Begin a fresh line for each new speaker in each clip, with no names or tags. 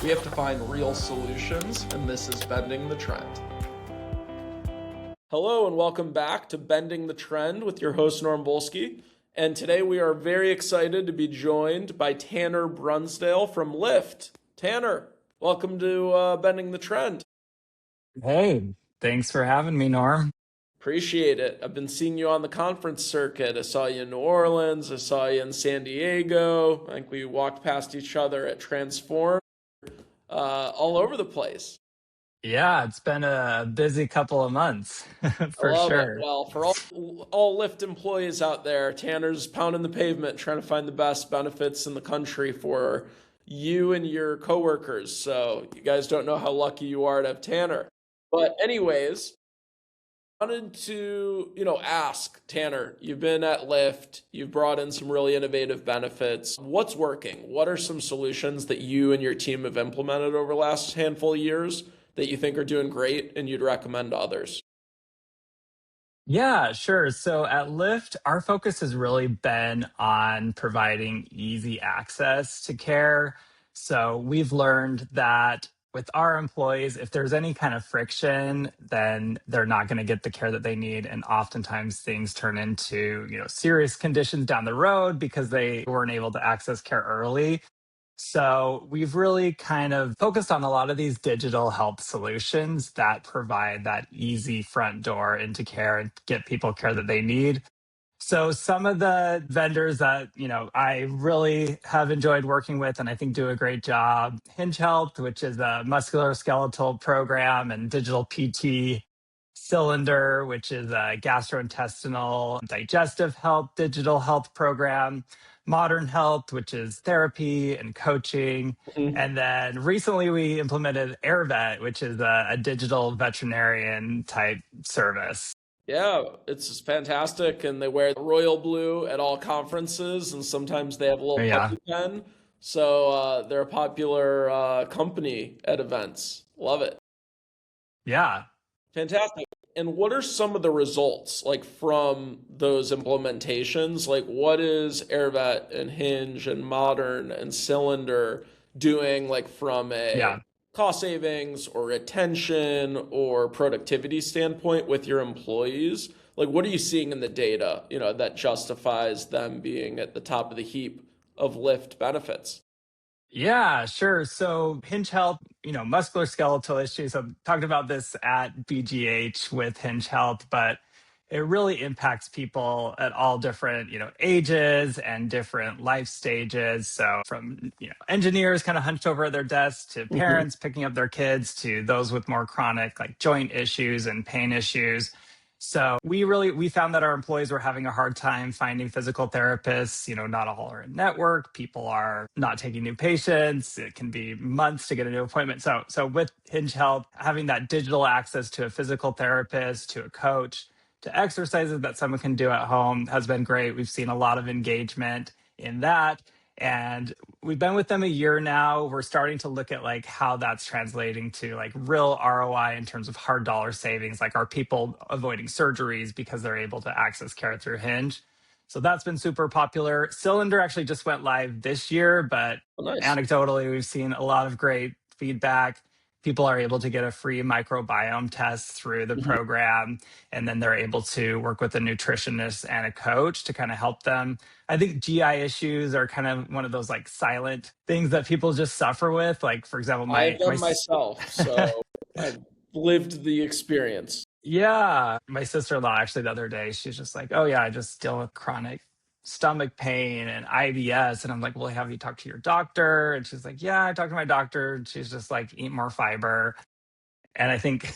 We have to find real solutions, and this is Bending the Trend. Hello, and welcome back to Bending the Trend with your host, Norm Volsky. And today we are very excited to be joined by Tanner Brunsdale from Lyft. Tanner, welcome to Bending the Trend.
Hey, thanks for having me, Norm.
Appreciate it. I've been seeing you on the conference circuit. I saw you in New Orleans. I saw you in San Diego. I think we walked past each other at Transform, all over the place.
Yeah, it's been a busy couple of months
I
for
love it.
sure.
Well, for all Lyft employees out there, Tanner's pounding the pavement trying to find the best benefits in the country for you and your coworkers. So you guys don't know how lucky you are to have Tanner. But anyways, wanted to, ask Tanner, you've been at Lyft, you've brought in some really innovative benefits. What's working? What are some solutions that you and your team have implemented over the last handful of years that you think are doing great and you'd recommend to others?
Yeah, sure. So at Lyft, our focus has really been on providing easy access to care. So we've learned that with our employees, if there's any kind of friction, then they're not going to get the care that they need. And oftentimes things turn into, serious conditions down the road because they weren't able to access care early. So we've really kind of focused on a lot of these digital health solutions that provide that easy front door into care and get people care that they need. So some of the vendors that, I really have enjoyed working with and I think do a great job, Hinge Health, which is a musculoskeletal program, and digital PT, Cylinder, which is a gastrointestinal digestive health digital health program, Modern Health, which is therapy and coaching.
Mhm.
And then recently we implemented AirVet, which is a digital veterinarian type service.
Yeah, it's fantastic. And they wear the royal blue at all conferences, and sometimes they have a little
Yeah.
puppy pen. So they're a popular company at events. Love it.
Yeah.
Fantastic. And what are some of the results like from those implementations? Like what is AirVet and Hinge and Modern and Cylinder doing like from a
Yeah.
cost savings or retention or productivity standpoint with your employees? Like what are you seeing in the data, that justifies them being at the top of the heap of Lyft benefits?
Yeah, sure. So Hinge Health, musculoskeletal issues. I've talked about this at BGH with Hinge Health, but it really impacts people at all different, ages and different life stages. So from, engineers kind of hunched over at their desks to
Mhm.
parents picking up their kids to those with more chronic like joint issues and pain issues. So we found that our employees were having a hard time finding physical therapists. Not all are in network. People are not taking new patients. It can be months to get a new appointment. So with Hinge Health, having that digital access to a physical therapist, to a coach, to exercises that someone can do at home has been great. We've seen a lot of engagement in that. And we've been with them a year now. We're starting to look at like how that's translating to like real ROI in terms of hard dollar savings. Like, are people avoiding surgeries because they're able to access care through Hinge? So that's been super popular. Cylinder actually just went live this year, but
Oh, nice.
anecdotally, we've seen a lot of great feedback. People are able to get a free microbiome test through the
Mhm.
program, and then they're able to work with a nutritionist and a coach to kind of help them. I think GI issues are kind of one of those like silent things that people just suffer with. Like, for example,
I have
my
them myself, so I've lived the experience.
yeah, my sister-in-law actually the other day, she's just like, "Oh yeah, I just deal with chronic stomach pain and IBS." And I'm like, "Well, have you talked to your doctor?" And she's like, "Yeah, I talked to my doctor." And she's just like, "Eat more fiber." And I think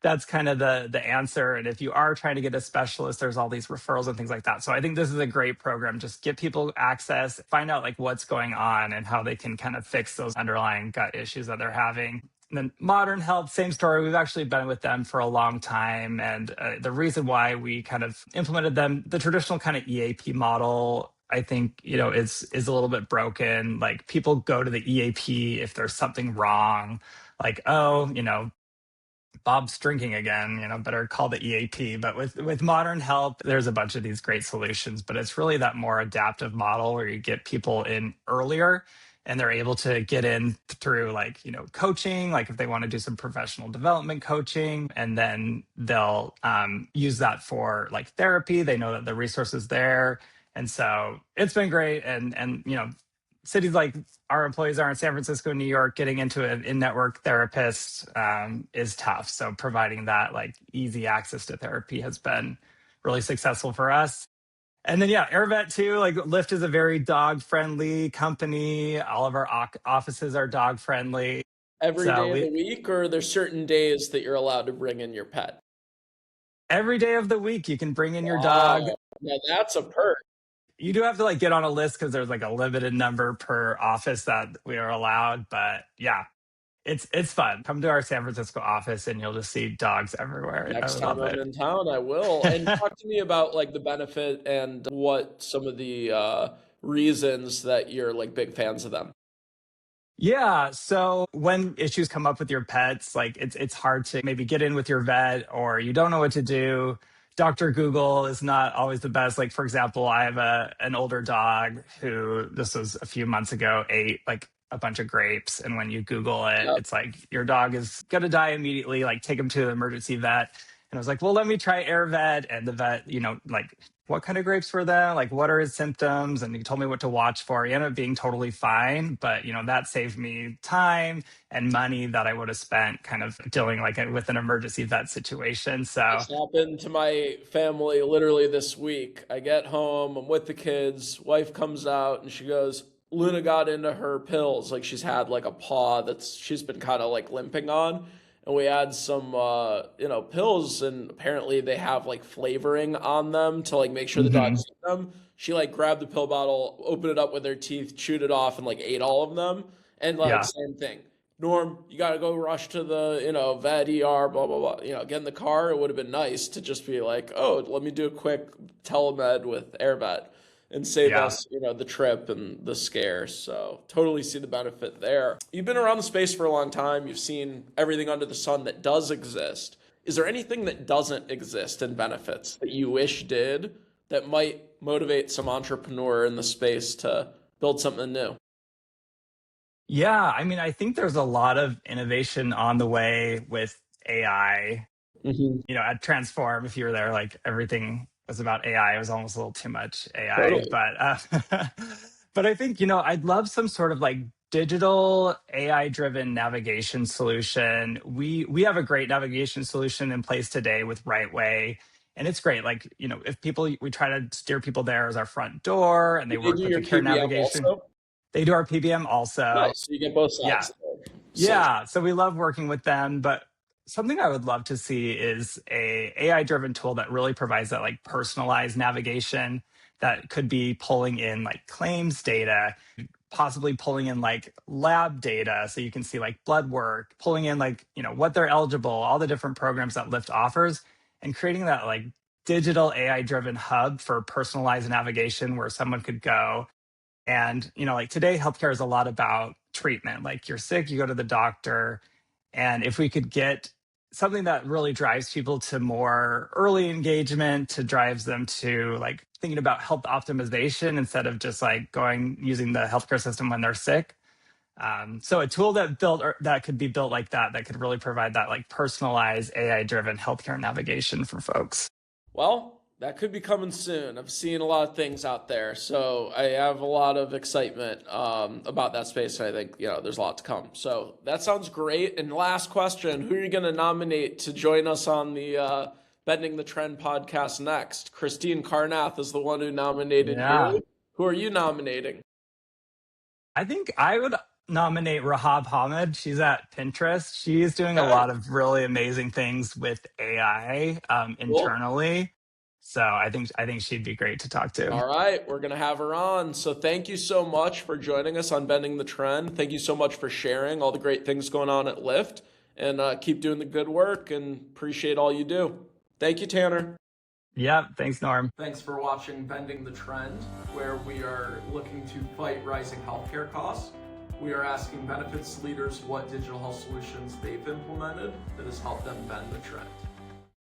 that's kind of the answer. And if you are trying to get a specialist, there's all these referrals and things like that. So I think this is a great program. Just get people access, find out like what's going on and how they can kind of fix those underlying gut issues that they're having. And then Modern Health, same story. We've actually been with them for a long time. And the reason why we kind of implemented them, the traditional kind of EAP model, I think, is a little bit broken. Like, people go to the EAP if there's something wrong, like, oh, Bob's drinking again, better call the EAP. But with Modern Health, there's a bunch of these great solutions, but it's really that more adaptive model where you get people in earlier and they're able to get in through like, coaching, like if they want to do some professional development coaching, and then they'll use that for like therapy. They know that the resources there. And so it's been great. And cities like our employees are in San Francisco, New York, getting into an in-network therapist is tough. So providing that like easy access to therapy has been really successful for us. And then, yeah, AirVet too. Like Lyft is a very dog-friendly company. All of our offices are dog-friendly.
Every
So
day of the week, or there's certain days that you're allowed to bring in your pet?
every day of the week, you can bring in your dog.
Wow, now that's a perk.
You do have to like get on a list because there's like a limited number per office that we are allowed. But yeah, it's fun. Come to our San Francisco office and you'll just see dogs everywhere. I
Next time
love
I'm
it.
in town, I will. And talk to me about like the benefit and what some of the reasons that you're like big fans of them.
Yeah. So when issues come up with your pets, like it's hard to maybe get in with your vet or you don't know what to do. Dr. Google is not always the best. Like for example, I have an older dog who this was a few months ago ate like a bunch of grapes, and when you Google it,
Yep.
it's like your dog is gonna die immediately. Like take him to the emergency vet. And I was like, well, let me try AirVet, and the vet, like what kind of grapes were that? Like, what are his symptoms? And he told me what to watch for. He ended up being totally fine, but that saved me time and money that I would have spent kind of dealing like with an emergency vet situation. So
This happened to my family literally this week. I get home, I'm with the kids, wife comes out and she goes, Luna got into her pills. Like she's had like a paw that's she's been kind of like limping on. And we had some pills, and apparently they have like flavoring on them to like make sure the
mhm.
dogs eat them. She like grabbed the pill bottle, opened it up with her teeth, chewed it off, and like ate all of them. And like
Yeah,
same thing. Norm, you gotta go rush to the, vet, ER, blah, blah, blah. Get in the car. It would have been nice to just be like, oh, let me do a quick telemed with AirVet and save
yeah.
us, the trip and the scare. So totally see the benefit there. You've been around the space for a long time. You've seen everything under the sun that does exist. Is there anything that doesn't exist in benefits that you wish did that might motivate some entrepreneur in the space to build something new?
Yeah, I mean, I think there's a lot of innovation on the way with AI.
Hmm.
At Transform, if you were there, like everything was about AI. It was almost a little too much AI,
Totally.
but but I think I'd love some sort of like digital AI driven navigation solution. We have a great navigation solution in place today with Right Way. And it's great. Like, if we try to steer people there as our front door and
Do
they
they
work
do
with
your
the care
PBM
navigation.
also?
They do our PBM also.
Nice. So you get both
Yeah.
sides there. Sick.
Yeah, so we love working with them, but something I would love to see is a AI driven tool that really provides that like personalized navigation that could be pulling in like claims data, possibly pulling in like lab data so you can see like blood work, pulling in like, what they're eligible, all the different programs that Lyft offers, and creating that like digital AI driven hub for personalized navigation where someone could go and, like today, healthcare is a lot about treatment. Like you're sick, you go to the doctor. And if we could get something that really drives people to more early engagement, to drives them to like thinking about health optimization instead of just like going using the healthcare system when they're sick. So a tool that could be built like that could really provide that like personalized AI driven healthcare navigation for folks.
Well, that could be coming soon. I've seen a lot of things out there, so I have a lot of excitement about that space. I think there's a lot to come. So that sounds great. And last question: who are you going to nominate to join us on the Bending the Trend podcast next? Christine Carnath is the one who nominated
Yeah.
you. Who are you nominating?
I think I would nominate Rahab Hamid. She's at Pinterest. She's doing a
Okay,
lot of really amazing things with AI
cool.
internally. So I think she'd be great to talk to.
All right, we're going to have her on. So thank you so much for joining us on Bending the Trend. Thank you so much for sharing all the great things going on at Lyft, and keep doing the good work, and appreciate all you do. Thank you, Tanner.
Yeah, thanks, Norm.
Thanks for watching Bending the Trend, where we are looking to fight rising healthcare costs. We are asking benefits leaders what digital health solutions they've implemented that has helped them bend the trend.